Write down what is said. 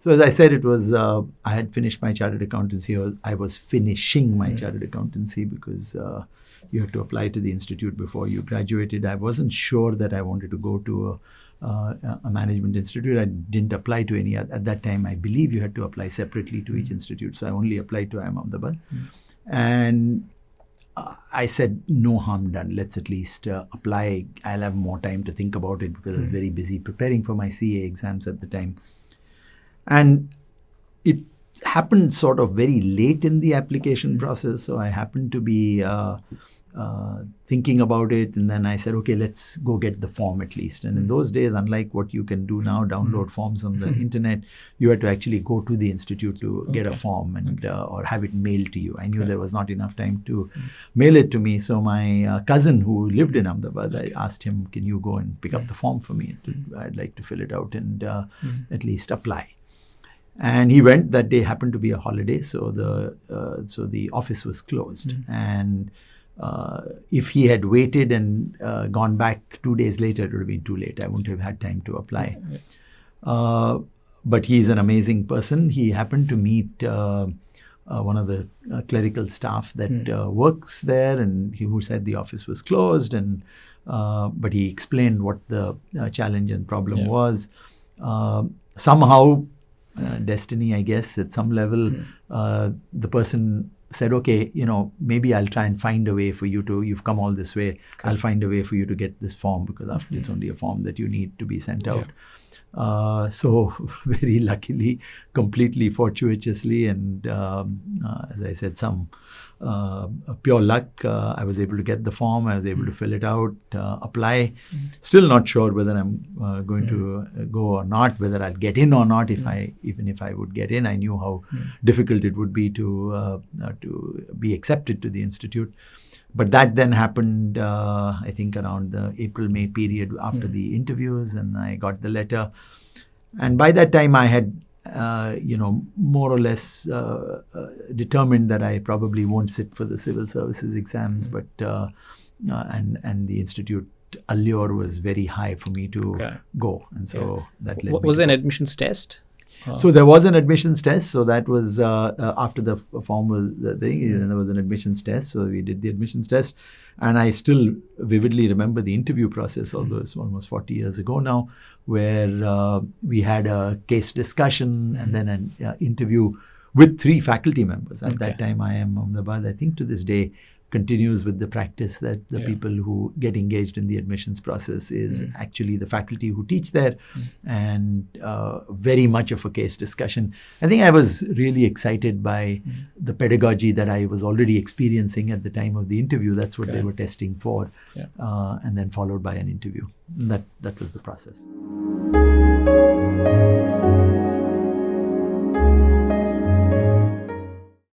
So as I said, it was, I had finished my chartered accountancy, or I was finishing my chartered accountancy, because you had to apply to the institute before you graduated. I wasn't sure that I wanted to go to a management institute. I didn't apply to any at that time. I believe you had to apply separately to each institute. So I only applied to IIMA Ahmedabad. And I said, no harm done. Let's at least apply. I'll have more time to think about it, because I was very busy preparing for my CA exams at the time. And it happened sort of very late in the application process. So I happened to be thinking about it. And then I said, okay, let's go get the form at least. And in those days, unlike what you can do now, download forms on the internet, you had to actually go to the institute to get a form and or have it mailed to you. I knew there was not enough time to mail it to me. So my cousin who lived in Ahmedabad, I asked him, can you go and pick up the form for me? I'd like to fill it out and at least apply. And he went. That day happened to be a holiday, so the office was closed. And if he had waited and gone back 2 days later, it would have been too late. I wouldn't have had time to apply. But he's an amazing person. He happened to meet one of the clerical staff that works there, and who said the office was closed. And but he explained what the challenge and problem was. Somehow, destiny, I guess, at some level, the person said, okay, maybe I'll try and find a way for you to, you've come all this way, I'll find a way for you to get this form, because after it's only a form that you need to be sent out. So very luckily, completely fortuitously, and as I said, some pure luck, I was able to get the form. I was able to fill it out, apply. Still not sure whether I'm going to go or not, whether I'll get in or not. Even if I would get in, I knew how difficult it would be to be accepted to the institute. But that then happened, I think, around the April-May period after the interviews, and I got the letter. And by that time, I had, more or less determined that I probably won't sit for the civil services exams, but and the institute allure was very high for me to go, and so that led me. Was an admissions test? So there was an admissions test. So that was after the form was the thing, and there was an admissions test. So we did the admissions test, and I still vividly remember the interview process, although it's almost 40 years ago now, where we had a case discussion and then an interview with 3 faculty members. At that time, IIM Ahmedabad, I think to this day, continues with the practice that the people who get engaged in the admissions process is actually the faculty who teach there, and very much of a case discussion. I think I was really excited by the pedagogy that I was already experiencing at the time of the interview. That's what they were testing for, and then followed by an interview. That was the process.